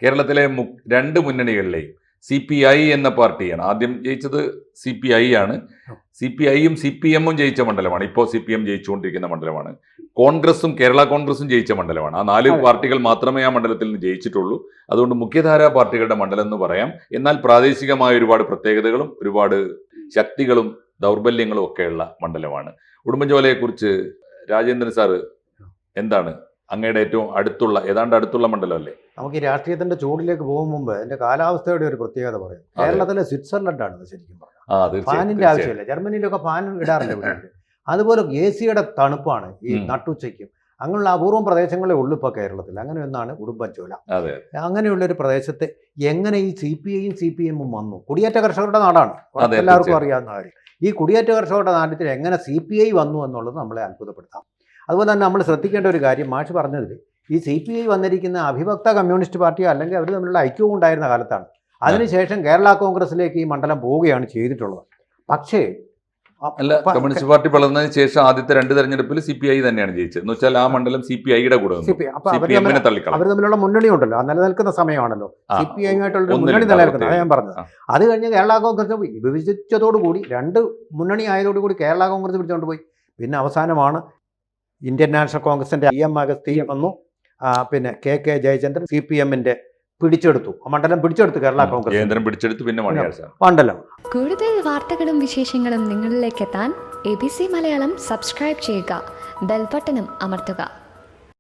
കേരളത്തിലെ രണ്ട് മുന്നണികളിലെയും CPI എന്ന പാർട്ടിയാണ് ആദ്യം ജയിച്ചത്. CPI ആണ്. CPIയും CPMും ജയിച്ച മണ്ഡലമാണ്. ഇപ്പോൾ CPM ജയിച്ചുകൊണ്ടിരിക്കുന്ന മണ്ഡലമാണ്. കോൺഗ്രസും കേരള കോൺഗ്രസും ജയിച്ച മണ്ഡലമാണ്. ആ 4 പാർട്ടികൾ മാത്രമേ ആ മണ്ഡലത്തിൽ നിന്ന് ജയിച്ചിട്ടുള്ളൂ. അതുകൊണ്ട് മുഖ്യധാരാ പാർട്ടികളുടെ മണ്ഡലം എന്ന് പറയാം. എന്നാൽ പ്രാദേശികമായ ഒരുപാട് പ്രത്യേകതകളും ഒരുപാട് ശക്തികളും ദൗർബല്യങ്ങളും ഒക്കെയുള്ള മണ്ഡലമാണ്. ഉടുമ്പൻചോലയെക്കുറിച്ച് രാജേന്ദ്രൻ സാറ് എന്താണ് അങ്ങയുടെ ഏറ്റവും ഏതാണ്ട് അടുത്തുള്ള മണ്ഡലമല്ലേ? നമുക്ക് ഈ രാഷ്ട്രീയത്തിന്റെ ചൂടിലേക്ക് പോകും മുമ്പ് എന്റെ കാലാവസ്ഥയുടെ ഒരു പ്രത്യേകത പറയും. കേരളത്തിലെ സ്വിറ്റ്സർലൻഡ് ആണ് ശരിക്കും പറഞ്ഞാൽ. ഫാനിന്റെ ആവശ്യമില്ല. ജർമ്മനിയിലൊക്കെ ഫാൻ ഇടാറില്ല ഇവിടെ. അതുപോലെ AC-യുടെ തണുപ്പാണ് ഈ നട്ടുച്ചയ്ക്കും. അങ്ങനെയുള്ള അപൂർവം പ്രദേശങ്ങളെ ഉള്ളു ഇപ്പോൾ കേരളത്തിൽ. അങ്ങനെ ഒന്നാണ് ഉടുമ്പൻചോല. അങ്ങനെയുള്ളൊരു പ്രദേശത്തെ എങ്ങനെ ഈ CPIയും CPMും വന്നു? കുടിയേറ്റ കർഷകരുടെ നാടാണ്, എല്ലാവർക്കും അറിയാവുന്ന കാര്യം. ഈ കുടിയേറ്റ കർഷകരുടെ നാട്ടിൽ എങ്ങനെ CPI വന്നു എന്നുള്ളത് നമ്മളെ അത്ഭുതപ്പെടുത്താം. അതുപോലെ തന്നെ നമ്മൾ ശ്രദ്ധിക്കേണ്ട ഒരു കാര്യം മാഷ് പറഞ്ഞതിൽ, ഈ CPI വന്നിരിക്കുന്ന അവിഭക്ത കമ്മ്യൂണിസ്റ്റ് പാർട്ടിയോ അല്ലെങ്കിൽ അവർ തമ്മിലുള്ള ഐക്യവും ഉണ്ടായിരുന്ന കാലത്താണ്. അതിനുശേഷം കേരള കോൺഗ്രസിലേക്ക് ഈ മണ്ഡലം പോവുകയാണ് ചെയ്തിട്ടുള്ളത്. പക്ഷേ കമ്മ്യൂണിസ്റ്റ് പാർട്ടി വളർന്നതിന് ശേഷം ആദ്യത്തെ 2 തെരഞ്ഞെടുപ്പിൽ CPI തന്നെയാണ് ജയിച്ചത്. എന്ന് വെച്ചാൽ ആ മണ്ഡലം CPIയുടെ കൂടെ അവർ തമ്മിലുള്ള മുന്നണി ഉണ്ടല്ലോ, ആ നിലനിൽക്കുന്ന സമയമാണല്ലോ. CPI-ആയിട്ടുള്ള മുന്നണി നിലനിൽക്കുന്നത് ഞാൻ പറഞ്ഞത്. അത് കഴിഞ്ഞ് കേരള കോൺഗ്രസ് വിഭജിച്ചതോടുകൂടി 2 മുന്നണി ആയതോടുകൂടി കേരള കോൺഗ്രസ് പിടിച്ചുകൊണ്ട് പോയി. പിന്നെ അവസാനമാണ് ഇന്ത്യൻ നാഷണൽ കോൺഗ്രസിന്റെ EM അഗസ്തിയും വന്നു. പിന്നെ KK ജയചന്ദ്രൻ CPMന്റെ പിടിച്ചെടുത്തു. ആ മണ്ഡലം പിടിച്ചെടുത്തു കേരള കോൺഗ്രസ് പിടിച്ചെടുത്തു. പിന്നെ മണ്ഡലം. കൂടുതൽ വാർത്തകളും വിശേഷങ്ങളും നിങ്ങളിലേക്ക് എത്താൻ ABC മലയാളം സബ്സ്ക്രൈബ് ചെയ്യുക, ബെൽ ബട്ടണും അമർത്തുക.